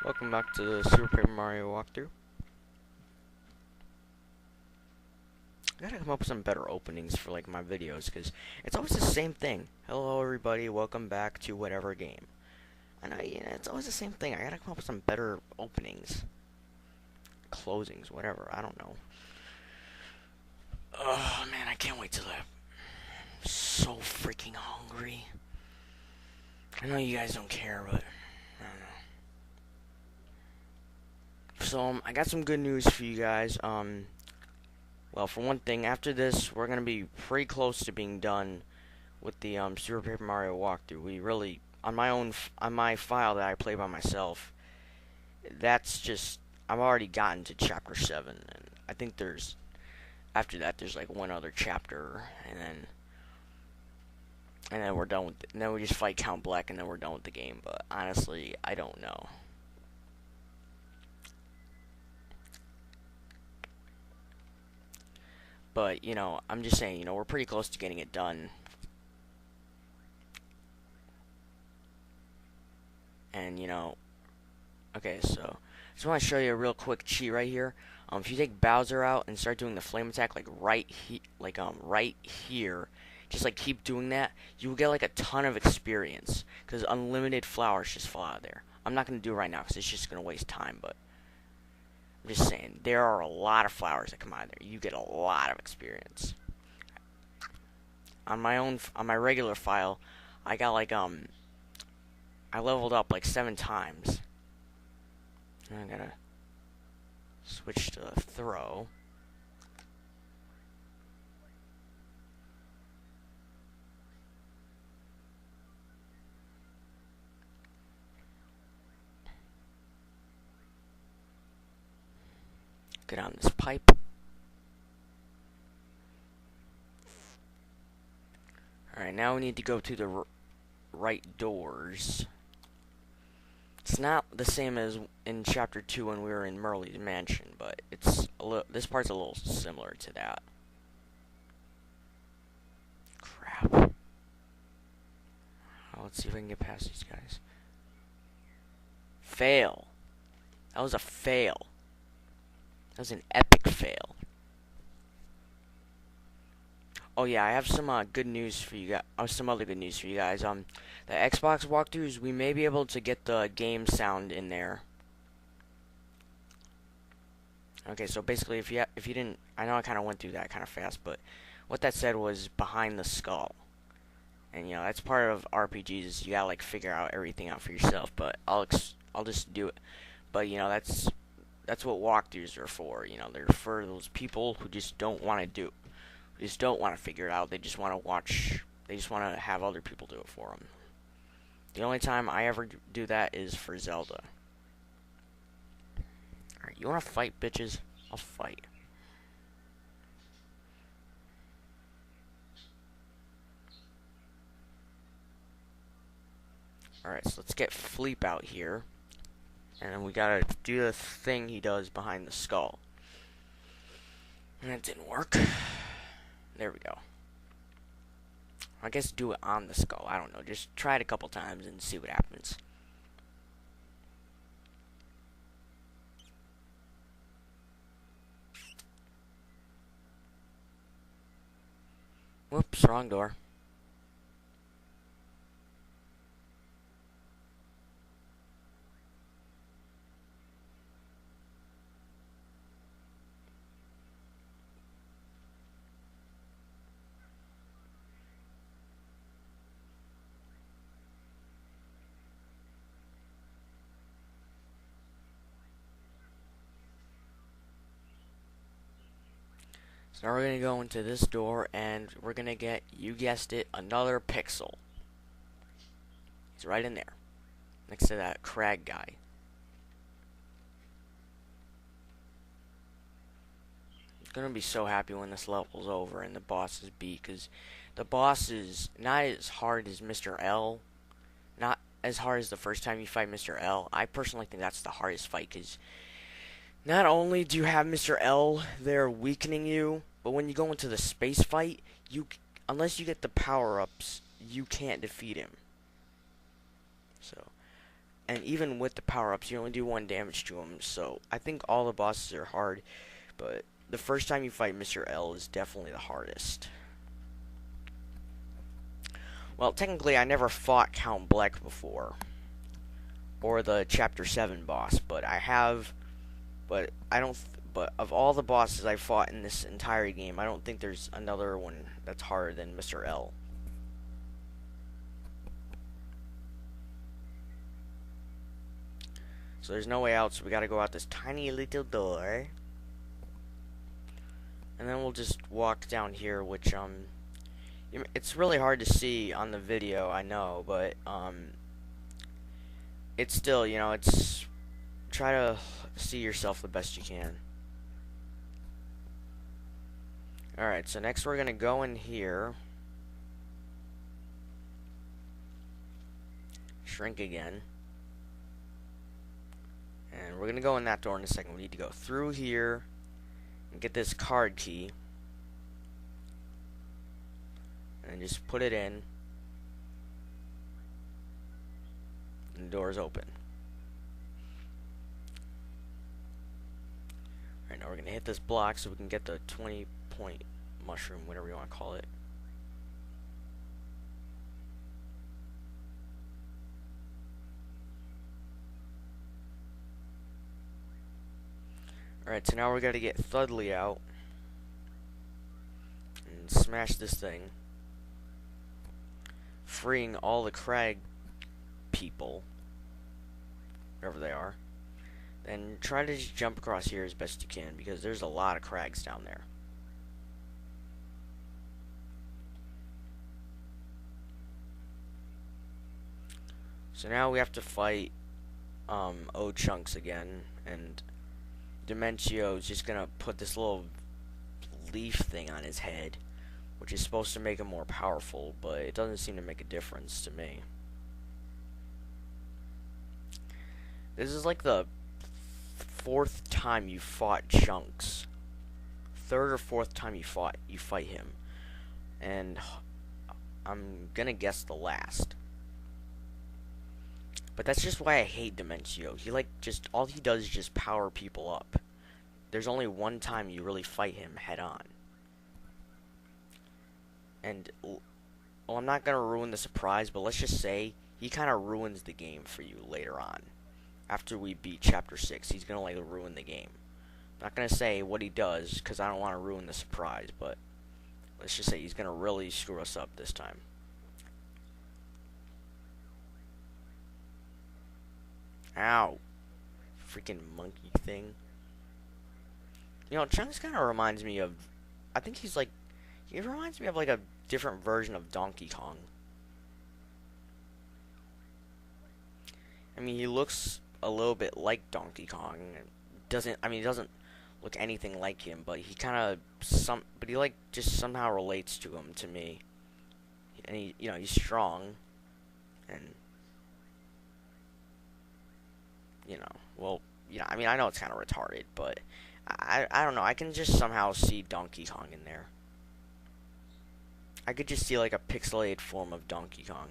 Welcome back to the Super Paper Mario walkthrough. I gotta come up with some better openings for like my videos, because it's always the same thing. Hello everybody, welcome back to whatever game. And it's always the same thing. I gotta come up with some better openings. Closings, whatever, I don't know. Oh man, I can't wait till I'm so freaking hungry. I know you guys don't care, but I don't know. So, I got some good news for you guys. Well, for one thing, after this, we're gonna be pretty close to being done with the Super Paper Mario walkthrough. We really, on my file that I play by myself, that's just I've already gotten to chapter 7, and I think after that there's like one other chapter, and then we're done with it. And then we just fight Count Black, and then we're done with the game. But honestly, I don't know. But I'm just saying, we're pretty close to getting it done. And okay, so I just want to show you a real quick cheat right here. If you take Bowser out and start doing the flame attack like right here, just like keep doing that, you will get like a ton of experience because unlimited flowers just fall out of there. I'm not gonna do it right now because it's just gonna waste time, but I'm just saying there are a lot of flowers that come out of there. You get a lot of experience. On my regular file, I got like I leveled up like 7 times. I'm gonna switch to throw. Get on this pipe. Alright, now we need to go to the right doors. It's not the same as in Chapter 2 when we were in Merle's mansion, but this part's a little similar to that. Crap. Let's see if I can get past these guys. Fail. That was a fail. That was an epic fail. Oh yeah, I have some good news for you guys. Some other good news for you guys. The Xbox walkthroughs, we may be able to get the game sound in there. Okay, so basically, if you didn't, I know I kind of went through that kind of fast, but what that said was behind the skull, and that's part of RPGs. You gotta like figure out everything out for yourself. But I'll just do it. But that's what walkthroughs are for. They're for those people who just don't want to do. Just don't want to figure it out. They just want to watch. They just want to have other people do it for them. The only time I ever do that is for Zelda. Alright, you want to fight, bitches? I'll fight. Alright, so let's get Fleep out here. And then we gotta do the thing he does behind the skull. And it didn't work. There we go. I guess do it on the skull. I don't know. Just try it a couple times and see what happens. Whoops, wrong door. So now we're going to go into this door, and we're going to get, you guessed it, another pixel. He's right in there, next to that crag guy. He's going to be so happy when this level's over and the boss is beat, because the boss is not as hard as Mr. L. Not as hard as the first time you fight Mr. L. I personally think that's the hardest fight, because not only do you have Mr. L there weakening you, but when you go into the space fight, unless you get the power-ups, you can't defeat him. So, And even with the power-ups, you only do 1 damage to them. So I think all the bosses are hard, but the first time you fight Mr. L is definitely the hardest. Well, technically, I never fought Count Bleck before, or the Chapter 7 boss, but I have. But I don't. But of all the bosses I fought in this entire game, I don't think there's another one that's harder than Mr. L. So there's no way out, so we gotta go out this tiny little door. And then we'll just walk down here, which, it's really hard to see on the video, I know, but, it's still, it's, try to see yourself the best you can. Alright, so next we're gonna go in here. Shrink again. And we're gonna go in that door in a second. We need to go through here and get this card key. And just put it in. And the door is open. Alright, now we're gonna hit this block so we can get the 20-point mushroom, whatever you want to call it. Alright, so now we gotta get Thudley out and smash this thing, freeing all the crag people, wherever they are. Then try to just jump across here as best you can, because there's a lot of crags down there. So now we have to fight O-Chunks again, and Dimentio is just gonna put this little leaf thing on his head, which is supposed to make him more powerful, but it doesn't seem to make a difference to me. This is like the 4th time you fought Chunks. 3rd or 4th time you fight him. And I'm gonna guess the last. But that's just why I hate Dimentio. All he does is just power people up. There's only one time you really fight him head on. And, well, I'm not gonna ruin the surprise, but let's just say he kind of ruins the game for you later on. After we beat Chapter 6, he's gonna, ruin the game. I'm not gonna say what he does, because I don't want to ruin the surprise, but let's just say he's gonna really screw us up this time. Ow. Freaking monkey thing. Chunks kind of reminds me of... I think he reminds me of, a different version of Donkey Kong. I mean, he looks a little bit like Donkey Kong. He doesn't look anything like him, but he kind of... But he, just somehow relates to him, to me. And he's strong. And... I know it's kind of retarded, but I don't know. I can just somehow see Donkey Kong in there. I could just see, a pixelated form of Donkey Kong.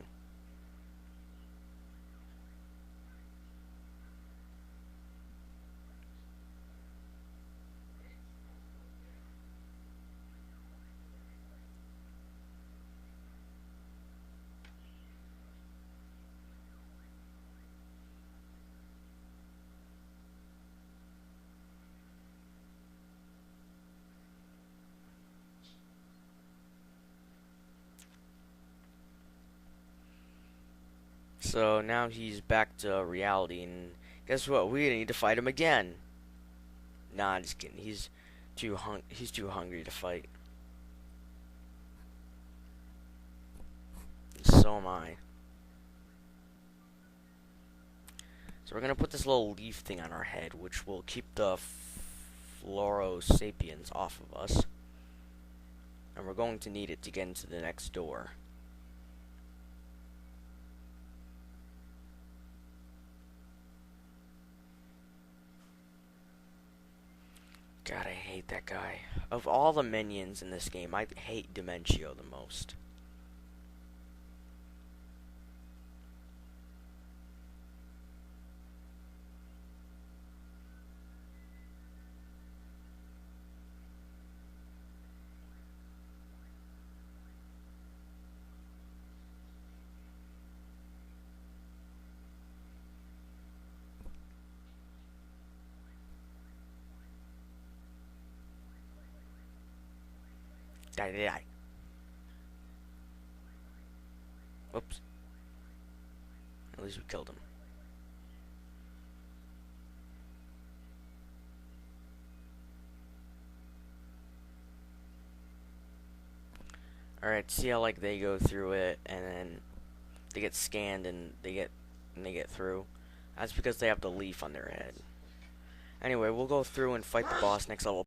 So now he's back to reality, and guess what? We need to fight him again. Nah, just kidding. He's too hungry to fight. So am I. So we're gonna put this little leaf thing on our head, which will keep the Floro Sapiens off of us. And we're going to need it to get into the next door. God, I hate that guy. Of all the minions in this game, I hate Dimentio the most. Die, die, die. Whoops. At least we killed him. Alright, see how like they go through it and then they get scanned and they get through. That's because they have the leaf on their head. Anyway, we'll go through and fight the boss next level.